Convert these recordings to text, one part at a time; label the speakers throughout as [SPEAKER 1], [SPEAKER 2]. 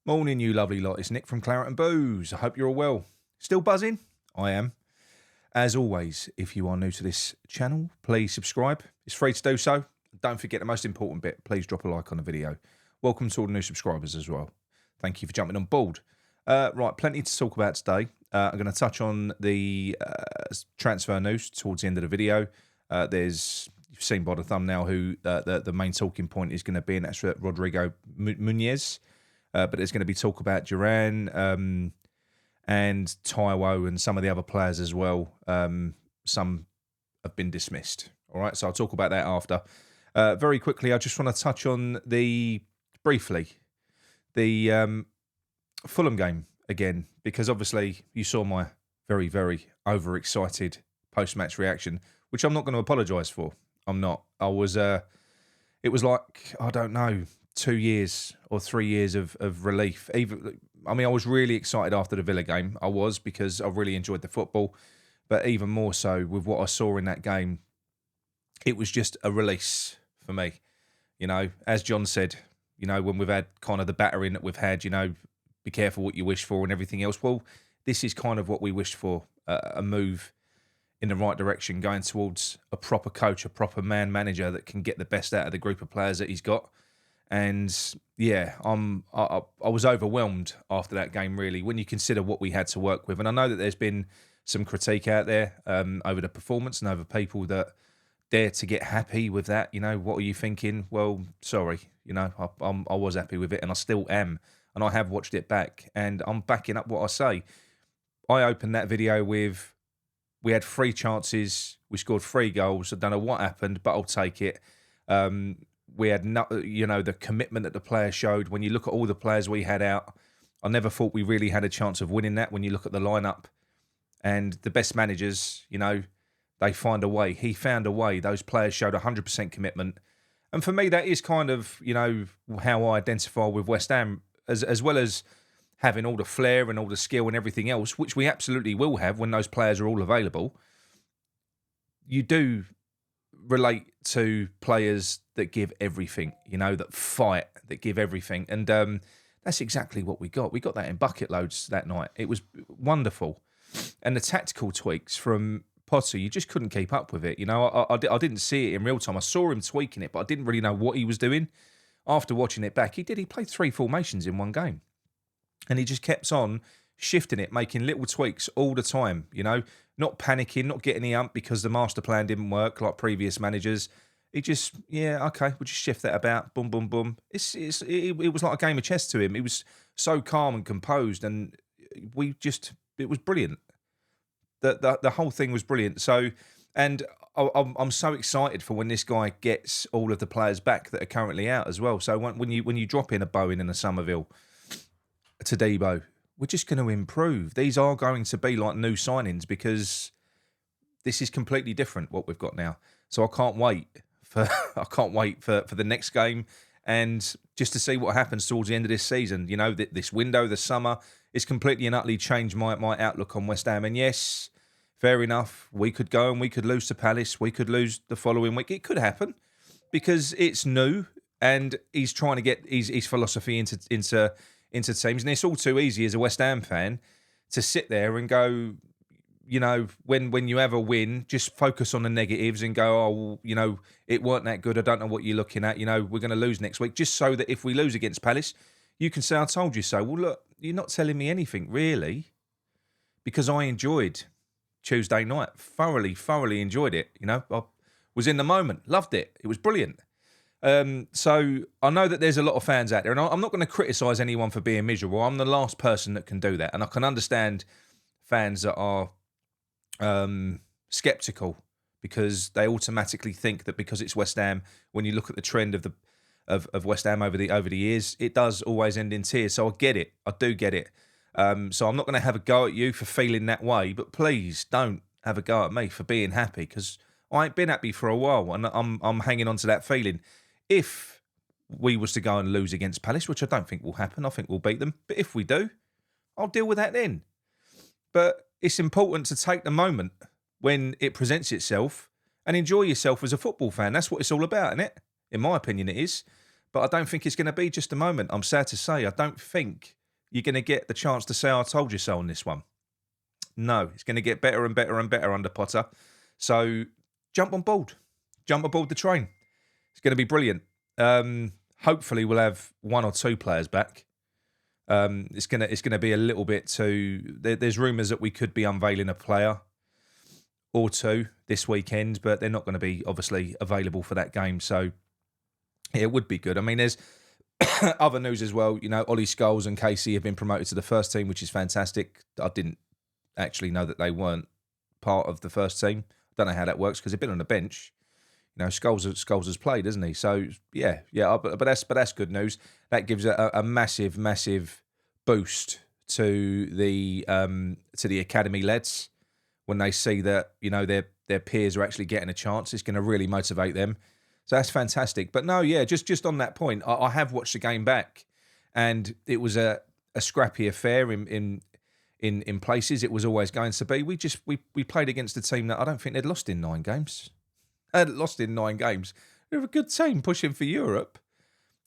[SPEAKER 1] Morning, you lovely lot. It's Nick from Claret and Booze. I hope you're all well. Still buzzing? I am. As always, if you are new to this channel, please subscribe. It's free to do so. Don't forget the most important bit. Please drop a like on the video. Welcome to all the new subscribers as well. Thank you for jumping on board. Right, plenty to talk about today. I'm going to touch on the transfer news towards the end of the video. You've seen by the thumbnail who the main talking point is going to be, and that's Rodrigo Muniz. But there's going to be talk about Duran and Taiwo and some of the other players as well. Some have been dismissed. All right, so I'll talk about that after. Very quickly, I just want to touch on briefly the Fulham game again, because obviously you saw my very, very overexcited post-match reaction, which I'm not going to apologise for. I'm not. It was like, I don't know, 2 years or 3 years of relief. I was really excited after the Villa game. I was, because I really enjoyed the football. But even more so with what I saw in that game, it was just a release for me. You know, as John said, you know, when we've had kind of the battering that we've had, you know, be careful what you wish for and everything else. Well, this is kind of what we wished for, a move in the right direction, going towards a proper coach, a proper manager that can get the best out of the group of players that he's got. And yeah, I was overwhelmed after that game, really, when you consider what we had to work with. And I know that there's been some critique out there over the performance and over people that dare to get happy with that. You know, what are you thinking? Well, sorry, you know, I was happy with it, and I still am. And I have watched it back, and I'm backing up what I say. I opened that video with, we had 3 chances, we scored 3 goals. I don't know what happened, but I'll take it. We had, the commitment that the players showed. When you look at all the players we had out, I never thought we really had a chance of winning that. When you look at the lineup, and the best managers, you know, they find a way. He found a way. Those players showed 100% commitment. And for me, that is kind of, you know, how I identify with West Ham, as well as having all the flair and all the skill and everything else, which we absolutely will have when those players are all available. You do relate to players that give everything, you know, that fight, that give everything. And that's exactly what we got. We got that in bucket loads that night. It was wonderful. And the tactical tweaks from Potter, you just couldn't keep up with it. You know, I didn't see it in real time. I saw him tweaking it, but I didn't really know what he was doing. After watching it back, he played 3 formations in one game. And he just kept on shifting it, making little tweaks all the time, you know, not panicking, not getting the ump because the master plan didn't work like previous managers. He just, yeah, okay, we'll just shift that about, boom, boom, boom. It was like a game of chess to him. He was so calm and composed, and it was brilliant. The whole thing was brilliant. So, and I'm so excited for when this guy gets all of the players back that are currently out as well. So when you drop in a Bowen and a Somerville, a Todibo, we're just going to improve. These are going to be like new signings, because this is completely different what we've got now. So I can't wait for the next game, and just to see what happens towards the end of this season. You know, this window, the summer, is completely and utterly changed my outlook on West Ham. And yes, fair enough, we could go and we could lose to Palace. We could lose the following week. It could happen, because it's new, and he's trying to get his philosophy into teams. And it's all too easy as a West Ham fan to sit there and go, you know, when you have a win, just focus on the negatives and go, oh, well, you know, it weren't that good. I don't know what you're looking at. You know, we're going to lose next week. Just so that if we lose against Palace, you can say, I told you so. Well, look, you're not telling me anything, really, because I enjoyed Tuesday night. Thoroughly enjoyed it. You know, I was in the moment. Loved it. It was brilliant. So I know that there's a lot of fans out there, and I'm not going to criticise anyone for being miserable. I'm the last person that can do that. And I can understand fans that are sceptical, because they automatically think that because it's West Ham, when you look at the trend of West Ham over the years, it does always end in tears. So I get it. I do get it. So I'm not going to have a go at you for feeling that way, but please don't have a go at me for being happy, because I ain't been happy for a while, and I'm hanging on to that feeling. If we was to go and lose against Palace, which I don't think will happen, I think we'll beat them. But if we do, I'll deal with that then. But it's important to take the moment when it presents itself and enjoy yourself as a football fan. That's what it's all about, isn't it? In my opinion, it is. but I don't think it's going to be just a moment. I'm sad to say, I don't think you're going to get the chance to say I told you so on this one. No, it's going to get better and better and better under Potter. So jump on board. Jump aboard the train. It's going to be brilliant. Hopefully we'll have one or two players back. It's gonna be a little bit too. There's rumours that we could be unveiling a player or two this weekend, but they're not going to be obviously available for that game. So it would be good. I mean, there's other news as well. You know, Ollie Scholes and Casey have been promoted to the first team, which is fantastic. I didn't actually know that they weren't part of the first team. Don't know how that works because they've been on the bench. You know, Scholes has played, hasn't he? So yeah. But that's good news. That gives a massive boost to the academy lads when they see that, you know, their peers are actually getting a chance. It's going to really motivate them. So that's fantastic. But no, yeah, just on that point, I have watched the game back, and it was a scrappy affair in places. It was always going to be. We played against a team that I don't think they'd lost in 9 games. They'd lost in 9 games. They were a good team pushing for Europe.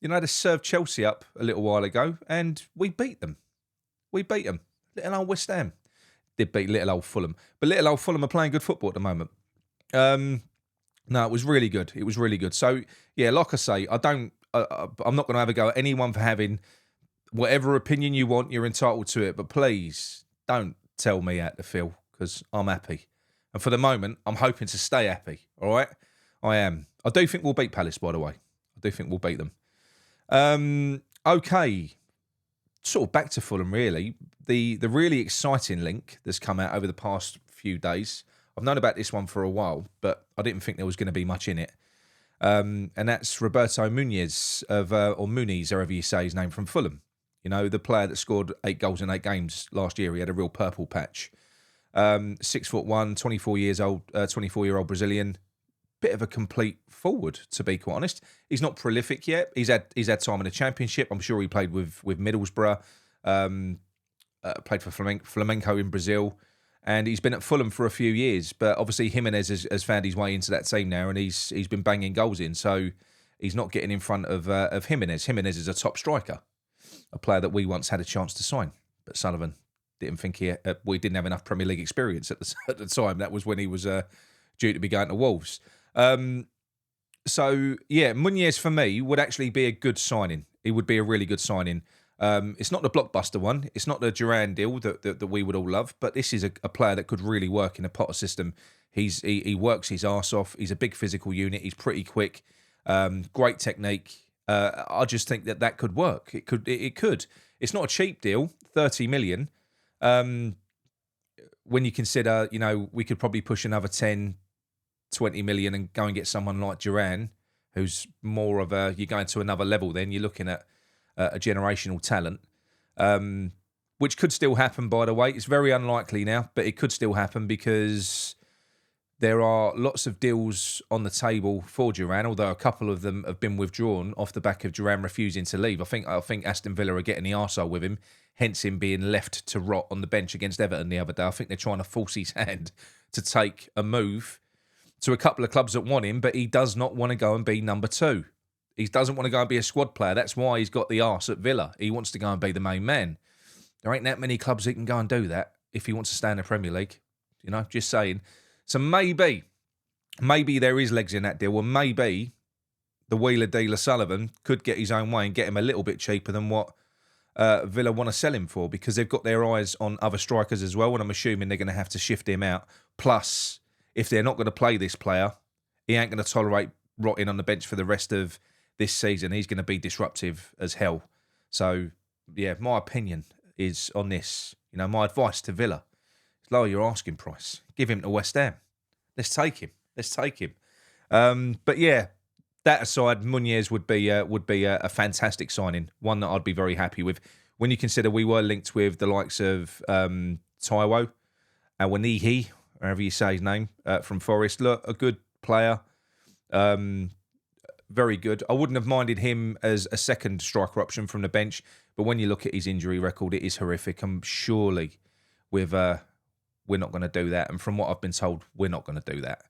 [SPEAKER 1] You know, they served Chelsea up a little while ago, and we beat them. Little old West Ham did beat little old Fulham, but little old Fulham are playing good football at the moment. No, it was really good. It was really good. So yeah, like I say, I'm not going to have a go at anyone for having whatever opinion you want. You're entitled to it, but please don't tell me how to feel, because I'm happy, and for the moment, I'm hoping to stay happy. All right, I am. I do think we'll beat Palace, by the way. I do think we'll beat them. Okay. Sort of back to Fulham, really. The really exciting link that's come out over the past few days. I've known about this one for a while, but I didn't think there was going to be much in it. And that's Roberto Muniz, or Muniz, however you say his name, from Fulham. You know, the player that scored 8 goals in 8 games last year. He had a real purple patch. 6'1", 24-year-old Brazilian. Bit of a complete forward, to be quite honest. He's not prolific yet. He's had time in the Championship. I'm sure he played with Middlesbrough, played for Flamengo in Brazil, and he's been at Fulham for a few years. But obviously Jimenez has found his way into that team now, and he's been banging goals in. So he's not getting in front of Jimenez. Jimenez is a top striker, a player that we once had a chance to sign, but Sullivan didn't think we didn't have enough Premier League experience at the time. That was when he was due to be going to Wolves. So, yeah, Muniz for me would actually be a good signing. He would be a really good signing. It's not the blockbuster one. It's not the Duran deal that we would all love, but this is a player that could really work in a Potter system. He works his arse off. He's a big physical unit. He's pretty quick. Great technique. I just think that could work. It could. It's not a cheap deal, 30 million. When you consider, you know, we could probably push another 10, 20 million and go and get someone like Duran, who's more of you're going to another level then. You're looking at a generational talent, which could still happen, by the way. It's very unlikely now, but it could still happen because there are lots of deals on the table for Duran, although a couple of them have been withdrawn off the back of Duran refusing to leave. I think Aston Villa are getting the arsehole with him, hence him being left to rot on the bench against Everton the other day. I think they're trying to force his hand to take a move to a couple of clubs that want him, but he does not want to go and be number 2. He doesn't want to go and be a squad player. That's why he's got the arse at Villa. He wants to go and be the main man. There ain't that many clubs that can go and do that if he wants to stay in the Premier League. You know, just saying. So maybe there is legs in that deal, or maybe the wheeler dealer Sullivan could get his own way and get him a little bit cheaper than what Villa want to sell him for, because they've got their eyes on other strikers as well, and I'm assuming they're going to have to shift him out. Plus, if they're not going to play this player, he ain't going to tolerate rotting on the bench for the rest of this season. He's going to be disruptive as hell. So, yeah, my opinion is on this. You know, my advice to Villa is lower your asking price. Give him to West Ham. Let's take him. But yeah, that aside, Muniz would be a fantastic signing, one that I'd be very happy with. When you consider we were linked with the likes of Taiwo, Awanihi, however you say his name, from Forest. Look, a good player. Very good. I wouldn't have minded him as a second striker option from the bench, but when you look at his injury record, it is horrific. And surely we're not going to do that. And from what I've been told, we're not going to do that.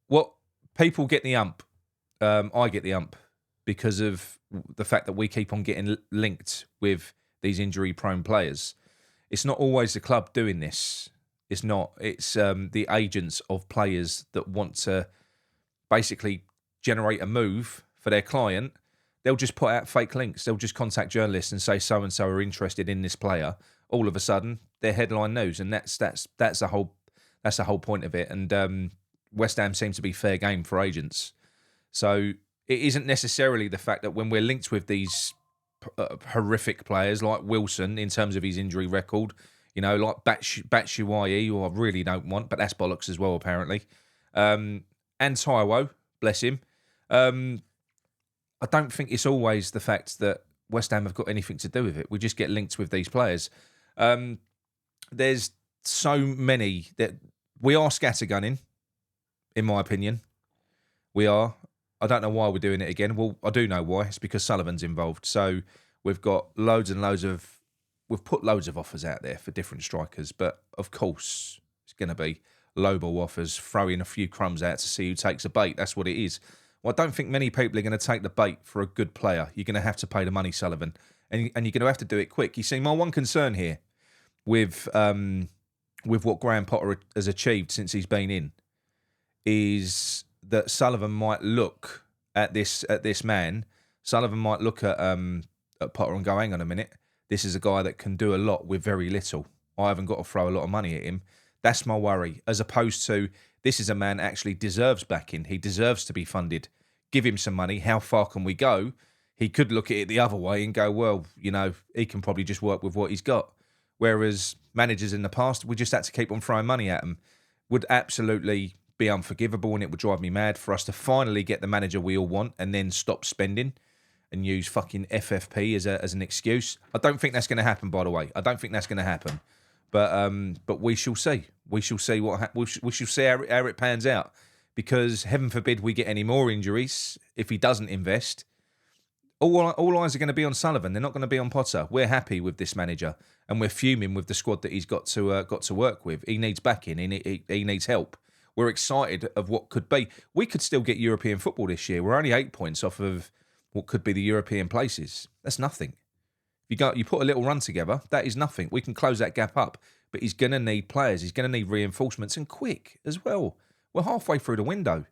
[SPEAKER 1] What people get the ump. I get the ump because of the fact that we keep on getting linked with these injury-prone players. It's not always the club doing this. It's not. It's the agents of players that want to basically generate a move for their client. They'll just put out fake links. They'll just contact journalists and say so-and-so are interested in this player. All of a sudden, they're headline news, and that's the whole point of it. And West Ham seems to be fair game for agents. So it isn't necessarily the fact that when we're linked with these horrific players like Wilson in terms of his injury record, like Batshuayi, who I really don't want, but that's bollocks as well apparently, and Taiwo, bless him. I don't think it's always the fact that West Ham have got anything to do with it. We just get linked with these players. There's so many that we are scattergunning, in my opinion. We are. I don't know why we're doing it again. Well, I do know why. It's because Sullivan's involved. So we've got we've put loads of offers out there for different strikers, but of course it's going to be low ball offers, throwing a few crumbs out to see who takes a bait. That's what it is. Well, I don't think many people are going to take the bait for a good player. You're going to have to pay the money, Sullivan, and you're going to have to do it quick. You see, my one concern here with what Graham Potter has achieved since he's been in is that Sullivan might look at this man. Sullivan might look at Potter and go, hang on a minute, this is a guy that can do a lot with very little. I haven't got to throw a lot of money at him. That's my worry, as opposed to this is a man that actually deserves backing. He deserves to be funded. Give him some money. How far can we go? He could look at it the other way and go, well, he can probably just work with what he's got. Whereas managers in the past, we just had to keep on throwing money at them. Would absolutely be unforgivable, and it would drive me mad for us to finally get the manager we all want and then stop spending and use fucking FFP as an excuse. I don't think that's going to happen, by the way. I don't think that's going to happen. But we shall see. We shall see we shall see how it pans out. Because heaven forbid we get any more injuries if he doesn't invest. All eyes are going to be on Sullivan. They're not going to be on Potter. We're happy with this manager, and we're fuming with the squad that he's got to work with. He needs backing. He needs help. We're excited of what could be. We could still get European football this year. We're only 8 points off of what could be the European places. That's nothing. You put a little run together, that is nothing. We can close that gap up. But he's going to need players. He's going to need reinforcements, and quick as well. We're halfway through the window.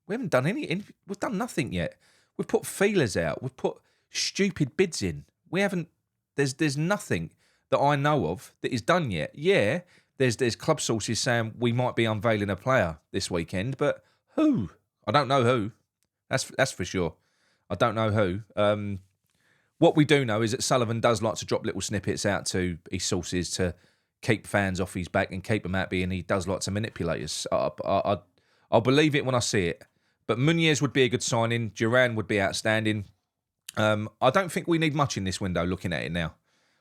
[SPEAKER 1] We haven't done we've done nothing yet. We've put feelers out. We've put stupid bids in. We haven't. There's nothing that I know of that is done yet. Yeah, there's club sources saying we might be unveiling a player this weekend, but who? I don't know who. That's for sure. I don't know who. What we do know is that Sullivan does like to drop little snippets out to his sources to keep fans off his back and keep them happy, and he does like to manipulate us. I'll believe it when I see it. But Muniz would be a good signing. Duran would be outstanding. I don't think we need much in this window looking at it now.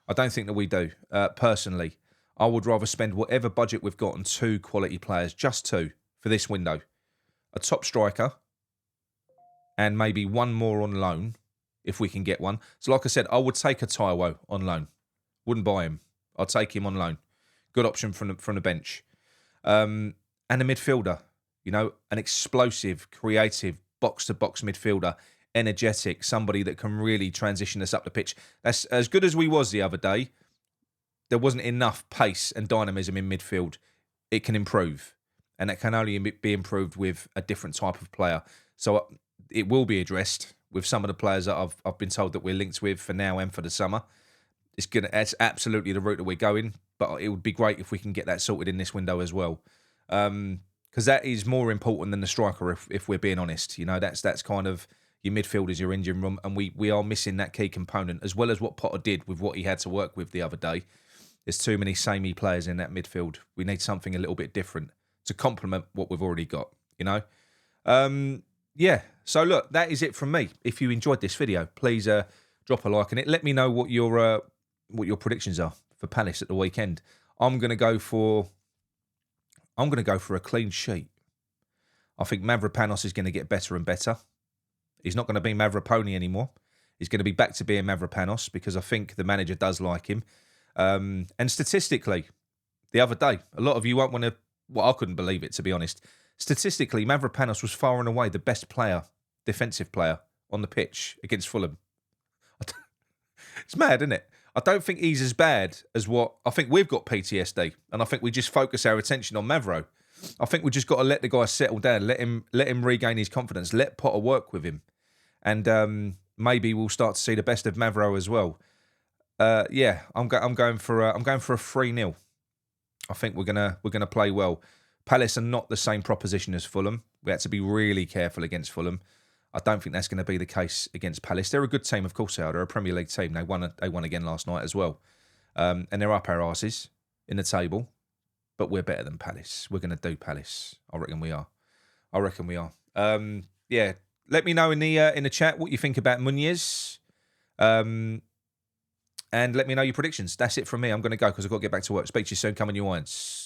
[SPEAKER 1] I don't think that we do. Personally, I would rather spend whatever budget we've got on 2 quality players, just 2, for this window. A top striker and maybe 1 more on loan, if we can get one. So like I said, I would take a Taiwo on loan. Wouldn't buy him. I'd take him on loan. Good option from the bench. And a midfielder. An explosive, creative, box-to-box midfielder. Energetic. Somebody that can really transition us up the pitch. That's as good as we was the other day. There wasn't enough pace and dynamism in midfield. It can improve. And it can only be improved with a different type of player. So it will be addressed with some of the players that I've been told that we're linked with for now and for the summer. It's absolutely the route that we're going, but it would be great if we can get that sorted in this window as well, because that is more important than the striker. If we're being honest, that's kind of your midfielders, your engine room, and we are missing that key component as well as what Potter did with what he had to work with the other day. There's too many samey players in that midfield. We need something a little bit different to complement what we've already got. Yeah. So look, that is it from me. If you enjoyed this video, please drop a like on it. Let me know what your predictions are for Palace at the weekend. I'm going to go for a clean sheet. I think Mavropanos is going to get better and better. He's not going to be Mavroponi anymore. He's going to be back to being Mavropanos because I think the manager does like him. And statistically, the other day, a lot of you won't want to. Well, I couldn't believe it, to be honest. Statistically, Mavropanos was far and away the best player, defensive player on the pitch against Fulham. It's mad, isn't it? I don't think he's as bad as what... I think we've got PTSD, and I think we just focus our attention on Mavro. I think we just got to let the guy settle down, let him regain his confidence, let Potter work with him, and maybe we'll start to see the best of Mavro as well. Yeah, I'm going for a 3-0. I think we're gonna play well. Palace are not the same proposition as Fulham. We had to be really careful against Fulham. I don't think that's going to be the case against Palace. They're a good team, of course they are. They're a Premier League team. They won again last night as well. And they're up our arses in the table. But we're better than Palace. We're going to do Palace. I reckon we are. Yeah, let me know in the chat what you think about Muniz. And let me know your predictions. That's it from me. I'm going to go because I've got to get back to work. Speak to you soon. Come on, you irons.